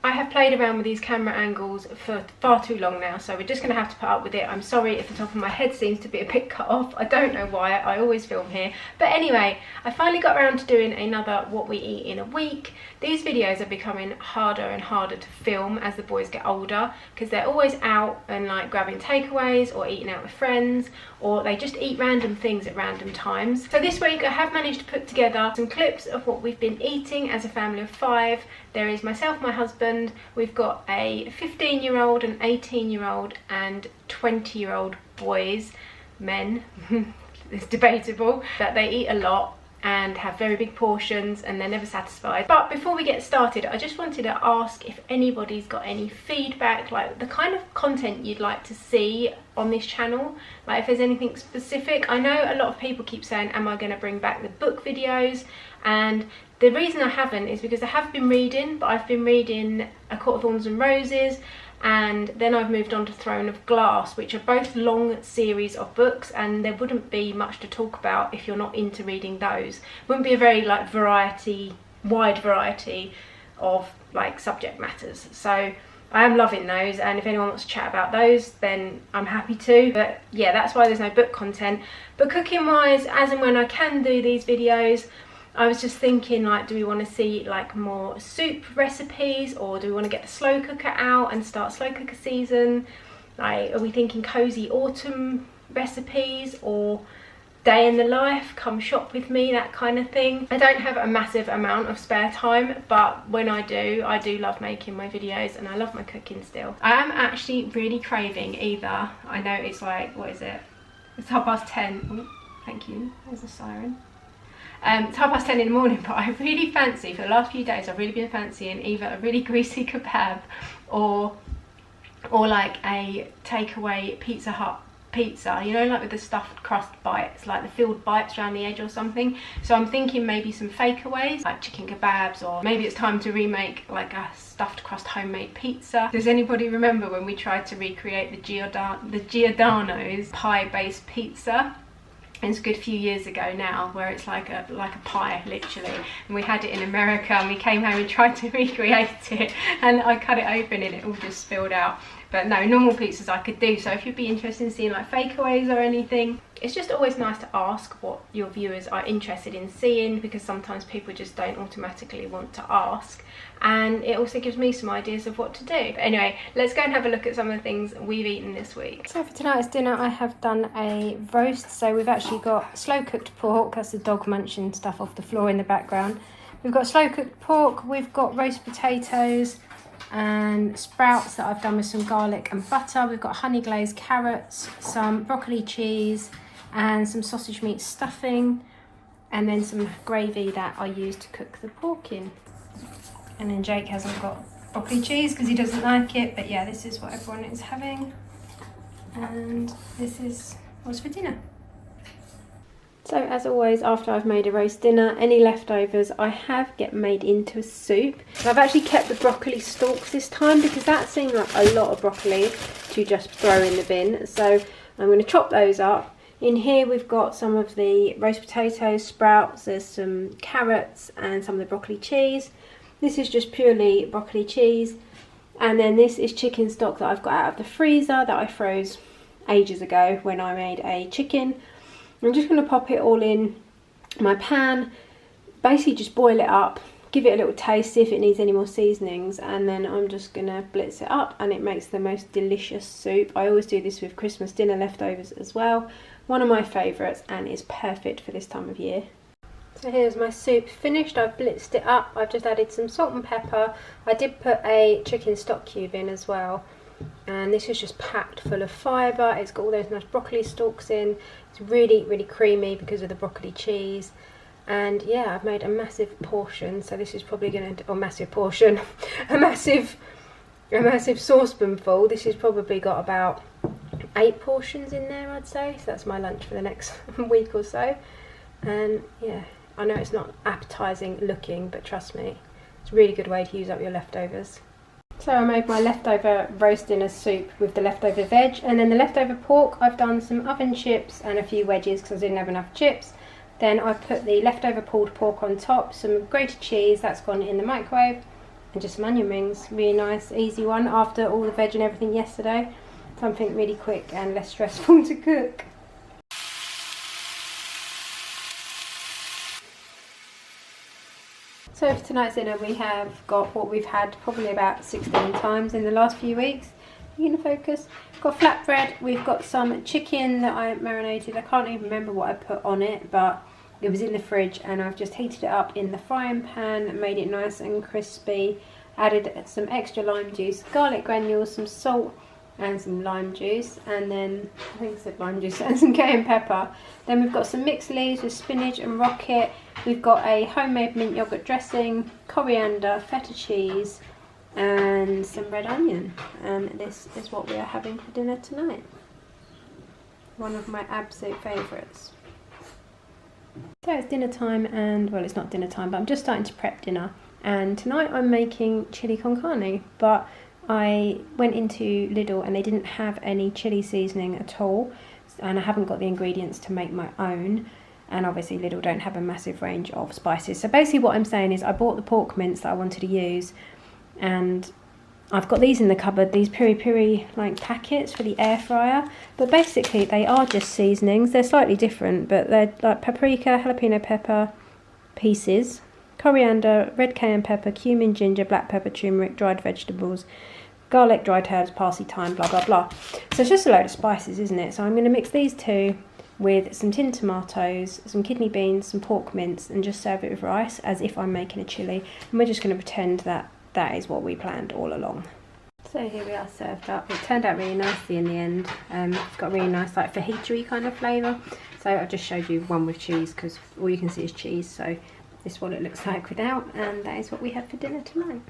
I have played around with these camera angles for far too long now, so we're just going to have to put up with it. I'm sorry if the top of my head seems to be a bit cut off. I don't know why, I always film here. But anyway, I finally got around to doing another what we eat in a week. These videos are becoming harder and harder to film as the boys get older, because they're always out and like grabbing takeaways or eating out with friends, or they just eat random things at random times. So this week I have managed to put together some clips of what we've been eating as a family of 5. There is myself, my husband, we've got a 15-year-old, an 18-year-old and 20-year-old boys, men, it's debatable, that they eat a lot and have very big portions and they're never satisfied. But before we get started, I just wanted to ask if anybody's got any feedback, like the kind of content you'd like to see on this channel, like if there's anything specific. I know a lot of people keep saying, am I going to bring back the book videos? And the reason I haven't is because I have been reading, but I've been reading A Court of Thorns and Roses, and then I've moved on to Throne of Glass, which are both long series of books, and there wouldn't be much to talk about if you're not into reading those. It wouldn't be a very like wide variety of like subject matters. So I am loving those, and if anyone wants to chat about those, then I'm happy to. But yeah, that's why there's no book content. But cooking wise, as and when I can do these videos, I was just thinking, like, do we want to see like more soup recipes, or do we want to get the slow cooker out and start slow cooker season? Like, are we thinking cozy autumn recipes, or day in the life, come shop with me, that kind of thing? I don't have a massive amount of spare time, but when I do love making my videos, and I love my cooking still. I am actually really craving either, I know it's like, what is it? It's 10:30. Oh, thank you, there's a siren. It's 10:30 in the morning, but I really fancy, for the last few days, I've really been fancying either a really greasy kebab or like a takeaway Pizza Hut pizza, you know, like with the stuffed crust bites, like the filled bites around the edge or something. So I'm thinking maybe some fakeaways, like chicken kebabs, or maybe it's time to remake like a stuffed crust homemade pizza. Does anybody remember when we tried to recreate the Giordano's pie-based pizza? It's a good few years ago now, where it's like a pie, literally, and we had it in America, and we came home and tried to recreate it, and I cut it open and it all just spilled out. But no, normal pizzas I could do. So if you'd be interested in seeing like fakeaways or anything, it's just always nice to ask what your viewers are interested in seeing, because sometimes people just don't automatically want to ask, and it also gives me some ideas of what to do. But anyway, let's go and have a look at some of the things we've eaten this week. So for tonight's dinner I have done a roast. So we've actually got slow cooked pork, that's the dog munching stuff off the floor in the background. We've got slow cooked pork, we've got roast potatoes and sprouts that I've done with some garlic and butter. We've got honey glazed carrots, some broccoli cheese and some sausage meat stuffing, and then some gravy that I use to cook the pork in. And then Jake hasn't got broccoli cheese because he doesn't like it, but yeah, this is what everyone is having, and this is what's for dinner. So as always, after I've made a roast dinner, any leftovers I have get made into a soup. So I've actually kept the broccoli stalks this time, because that seemed like a lot of broccoli to just throw in the bin. So I'm going to chop those up. In here we've got some of the roast potatoes, sprouts, there's some carrots and some of the broccoli cheese. This is just purely broccoli cheese. And then this is chicken stock that I've got out of the freezer that I froze ages ago when I made a chicken. I'm just going to pop it all in my pan, basically just boil it up, give it a little taste, see if it needs any more seasonings, and then I'm just going to blitz it up, and it makes the most delicious soup. I always do this with Christmas dinner leftovers as well. One of my favourites, and is perfect for this time of year. So here's my soup finished. I've blitzed it up, I've just added some salt and pepper. I did put a chicken stock cube in as well. And this is just packed full of fibre. It's got all those nice broccoli stalks in. It's really, really creamy because of the broccoli cheese. And yeah, I've made a massive portion. So this is probably going to, or massive portion, a massive saucepan full. This has probably got about 8 portions in there, I'd say. So that's my lunch for the next week or so. And yeah, I know it's not appetising looking, but trust me, it's a really good way to use up your leftovers. So I made my leftover roast dinner soup with the leftover veg, and then the leftover pork I've done some oven chips and a few wedges because I didn't have enough chips. Then I put the leftover pulled pork on top, some grated cheese that's gone in the microwave, And just some onion rings, really nice, easy one after all the veg and everything yesterday. Something really quick and less stressful to cook. So for tonight's dinner we have got what we've had probably about 16 times in the last few weeks. Are you gonna focus? We've got flatbread, we've got some chicken that I marinated. I can't even remember what I put on it, but it was in the fridge and I've just heated it up in the frying pan, made it nice and crispy, added some extra lime juice, garlic granules, some salt and some lime juice, and then I think I said lime juice and some cayenne pepper. Then we've got some mixed leaves with spinach and rocket. We've got a homemade mint yogurt dressing, coriander, feta cheese and some red onion, and this is what we are having for dinner tonight. One of my absolute favourites. So it's dinner time, and well, it's not dinner time, but I'm just starting to prep dinner, and tonight I'm making chili con carne, but I went into Lidl and they didn't have any chili seasoning at all, and I haven't got the ingredients to make my own, and obviously Lidl don't have a massive range of spices. So basically what I'm saying is I bought the pork mince that I wanted to use, and I've got these in the cupboard, these piri-piri like packets for the air fryer, but basically they are just seasonings. They're slightly different, but they're like paprika, jalapeno pepper pieces, coriander, red cayenne pepper, cumin, ginger, black pepper, turmeric, dried vegetables, garlic, dried herbs, parsley, thyme, blah blah blah. So it's just a load of spices, isn't it? So I'm going to mix these two with some tinned tomatoes, some kidney beans, some pork mince, and just serve it with rice as if I'm making a chilli. And we're just going to pretend that that is what we planned all along. So here we are served up. It turned out really nicely in the end. It's got a really nice like fajita-y kind of flavour. So I just showed you one with cheese because all you can see is cheese. So this is what it looks like without, and that is what we had for dinner tonight.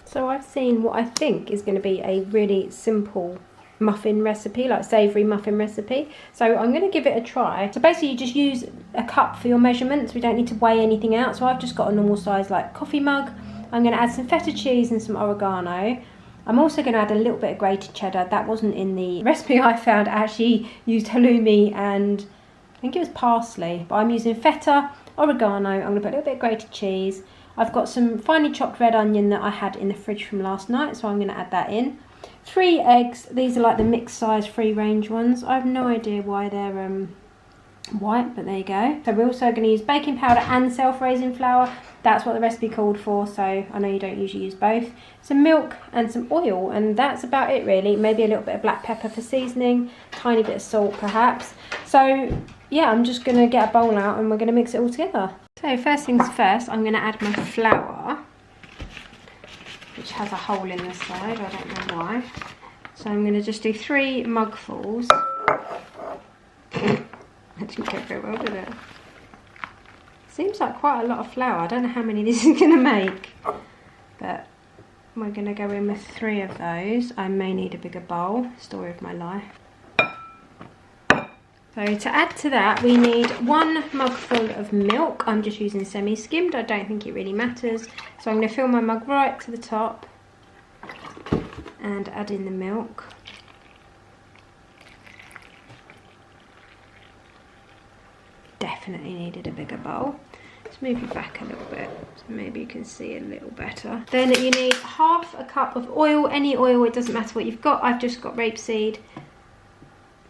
So I've seen what I think is going to be a really simple muffin recipe, like savoury muffin recipe. So I'm going to give it a try. So basically you just use a cup for your measurements. We don't need to weigh anything out. So I've just got a normal size like coffee mug. I'm going to add some feta cheese and some oregano. I'm also going to add a little bit of grated cheddar. That wasn't in the recipe I found. I actually used halloumi and I think it was parsley, but I'm using feta, oregano. I'm going to put a little bit of grated cheese. I've got some finely chopped red onion that I had in the fridge from last night, so I'm going to add that in. 3 eggs. These are like the mixed size free range ones. I have no idea why they're white, but there you go. So we're also going to use baking powder and self-raising flour. That's what the recipe called for, so I know you don't usually use both. Some milk and some oil, and that's about it really. Maybe a little bit of black pepper for seasoning, tiny bit of salt perhaps. So yeah, I'm just going to get a bowl out and we're going to mix it all together. So first things first, I'm going to add my flour, which has a hole in the side, I don't know why. So I'm going to just do 3 mugfuls. That didn't go very well, did it? Seems like quite a lot of flour. I don't know how many this is going to make, but we're going to go in with 3 of those. I may need a bigger bowl. Story of my life. So to add to that, we need 1 mugful of milk. I'm just using semi-skimmed. I don't think it really matters. So I'm going to fill my mug right to the top and add in the milk. Definitely needed a bigger bowl. Let's move you back a little bit so maybe you can see a little better. Then you need half a cup of oil, any oil, it doesn't matter what you've got. I've just got rapeseed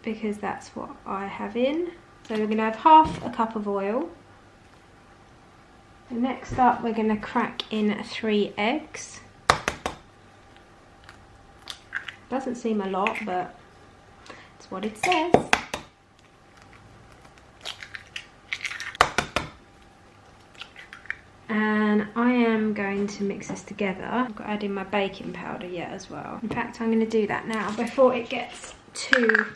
because that's what I have in. So we're going to have half a cup of oil. And next up we're going to crack in 3 eggs. Doesn't seem a lot, but it's what it says. And I am going to mix this together. I've got to add in my baking powder yet as well. In fact, I'm going to do that now before it gets too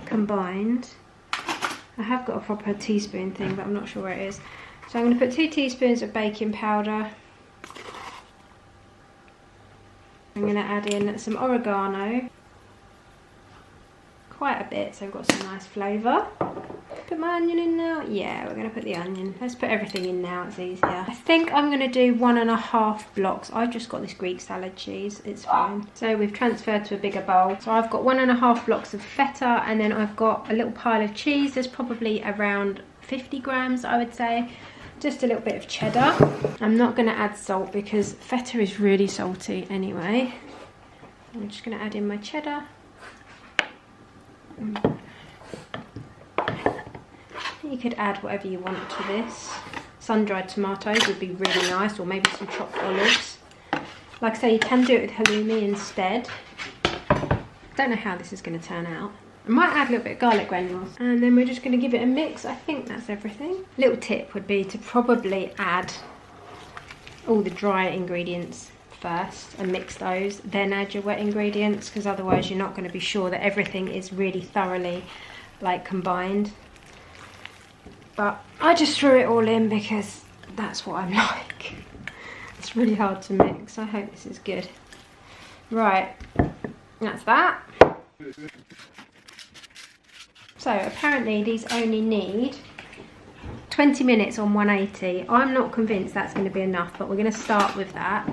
combined. I have got a proper teaspoon thing, but I'm not sure where it is. So I'm going to put 2 teaspoons of baking powder. I'm going to add in some oregano. Quite a bit, so I've got some nice flavour. Put my onion in now? Yeah, we're going to put the onion. Let's put everything in now, it's easier. I think I'm going to do 1.5 blocks. I've just got this Greek salad cheese, it's fine. So we've transferred to a bigger bowl. So I've got 1.5 blocks of feta, and then I've got a little pile of cheese. There's probably around 50 grams, I would say. just a little bit of cheddar. I'm not going to add salt because feta is really salty anyway. I'm just going to add in my cheddar. You could add whatever you want to this. Sun-dried tomatoes would be really nice, or maybe some chopped olives. Like I say, you can do it with halloumi instead. Don't know how this is going to turn out. I might add a little bit of garlic granules. And then we're just going to give it a mix. I think that's everything. Little tip would be to probably add all the dry ingredients first and mix those, then add your wet ingredients, because otherwise you're not going to be sure that everything is really thoroughly like combined. But I just threw it all in because that's what I'm like. It's really hard to mix. I hope this is good. Right, that's that. So apparently these only need 20 minutes on 180. I'm not convinced that's going to be enough, but we're going to start with that.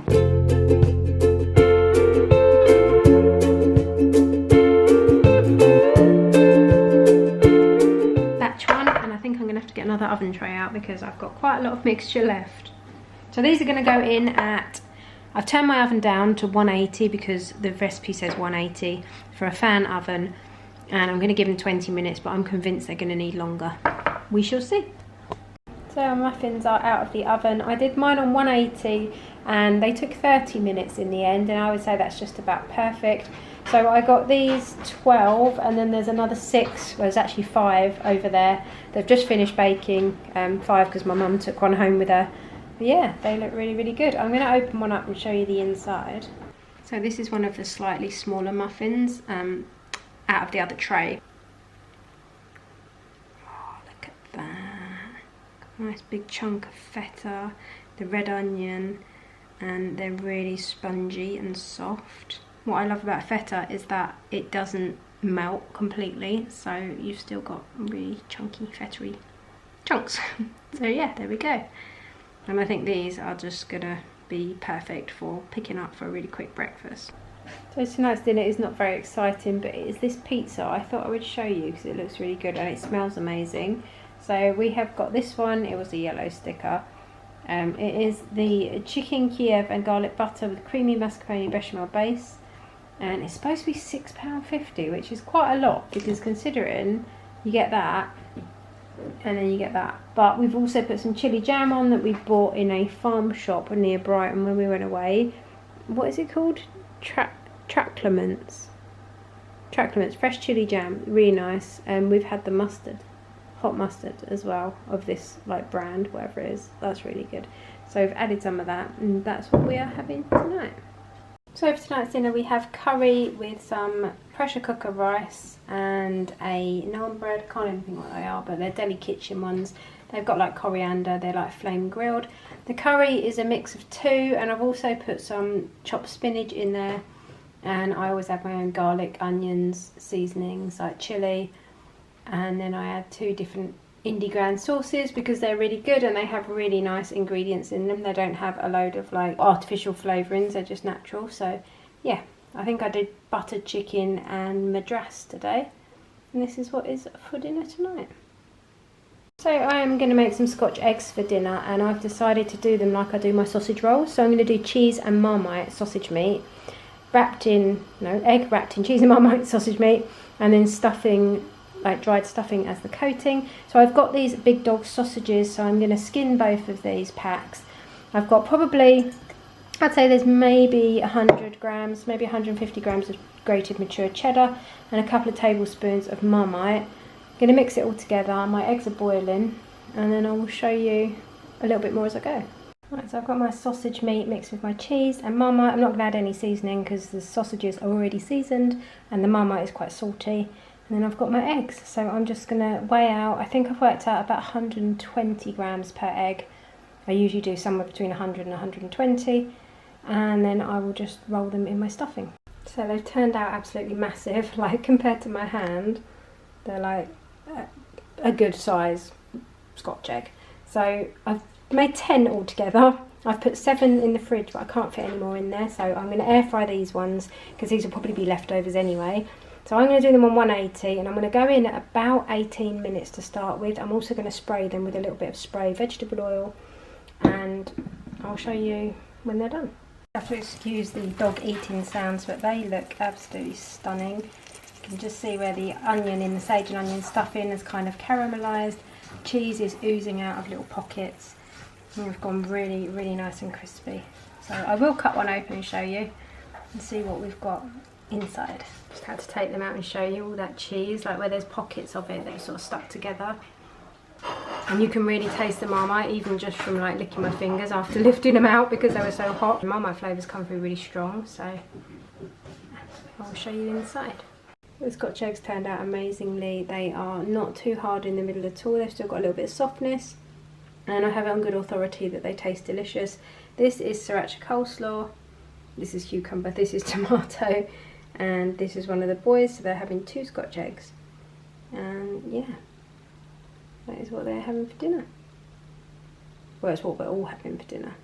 Batch one, and I think I'm going to have to get another oven tray out because I've got quite a lot of mixture left. So these are going to go in at, I've turned my oven down to 180 because the recipe says 180 for a fan oven, and I'm going to give them 20 minutes, but I'm convinced they're going to need longer. We shall see. So our muffins are out of the oven. I did mine on 180 and they took 30 minutes in the end, and I would say that's just about perfect. So I got these 12, and then there's another 6, well, there's actually 5 over there. They've just finished baking, 5 because my mum took one home with her. But yeah, they look really, really good. I'm going to open one up and show you the inside. So this is one of the slightly smaller muffins out of the other tray. Oh, look at that. Nice big chunk of feta, the red onion, and they're really spongy and soft. What I love about feta is that it doesn't melt completely, so you've still got really chunky, feta-y chunks. So yeah, there we go. And I think these are just gonna be perfect for picking up for a really quick breakfast. So tonight's dinner is not very exciting, but it is this pizza. I thought I would show you because it looks really good and it smells amazing. So we have got this one. It was a yellow sticker. It is the chicken Kiev and garlic butter with creamy mascarpone bechamel base, and it's supposed to be £6.50, which is quite a lot because considering you get that and then you get that. But we've also put some chilli jam on that we bought in a farm shop near Brighton when we went away. What is it called? Traclements, fresh chilli jam, really nice. And we've had the mustard, hot mustard as well, of this like brand, whatever it is. That's really good. So we've added some of that, and that's what we are having tonight. So for tonight's dinner we have curry with some pressure cooker rice and a naan bread. Can't even think what they are, but they're deli kitchen ones. They've got like coriander, they're like flame grilled. The curry is a mix of 2, and I've also put some chopped spinach in there, and I always add my own garlic, onions, seasonings like chilli, and then I add 2 different indie grand sauces because they're really good and they have really nice ingredients in them. They don't have a load of like artificial flavourings, they're just natural. So yeah, I think I did buttered chicken and madras today, and this is what is for dinner tonight. So I am going to make some scotch eggs for dinner, and I've decided to do them like I do my sausage rolls. So I'm going to do cheese and Marmite sausage meat egg wrapped in cheese and Marmite sausage meat, and then stuffing, like dried stuffing as the coating. So I've got these big dog sausages, so I'm going to skin both of these packs. I've got probably, I'd say there's maybe 100 grams, maybe 150 grams of grated mature cheddar and a couple of tablespoons of Marmite. I'm going to mix it all together. My eggs are boiling, and then I will show you a little bit more as I go. Right, so I've got my sausage meat mixed with my cheese and Marmite. I'm not going to add any seasoning because the sausages are already seasoned and the Marmite is quite salty. And then I've got my eggs, so I'm just going to weigh out, I think I've worked out about 120 grams per egg. I usually do somewhere between 100 and 120, and then I will just roll them in my stuffing. So they've turned out absolutely massive, like compared to my hand, they're like a good size scotch egg. So I've made 10 altogether. I've put 7 in the fridge, but I can't fit any more in there, so I'm going to air fry these ones because these will probably be leftovers anyway. So I'm going to do them on 180, and I'm going to go in at about 18 minutes to start with. I'm also going to spray them with a little bit of spray vegetable oil, and I'll show you when they're done. I have to excuse the dog eating sounds, but they look absolutely stunning. You can just see where the onion in the sage and onion stuffing has kind of caramelised. Cheese is oozing out of little pockets, and we've gone really, really nice and crispy. So I will cut one open and show you and see what we've got inside. Just had to take them out and show you all that cheese, like where there's pockets of it that are sort of stuck together. And you can really taste the Marmite even just from like licking my fingers after lifting them out because they were so hot. The Marmite flavours come through really strong, so I'll show you inside. The Scotch eggs turned out amazingly. They are not too hard in the middle at all. They've still got a little bit of softness, and I have it on good authority that they taste delicious. This is sriracha coleslaw, this is cucumber, this is tomato, and this is one of the boys, so they're having 2 Scotch eggs. And yeah, that is what they're having for dinner. Well, it's what we're all having for dinner.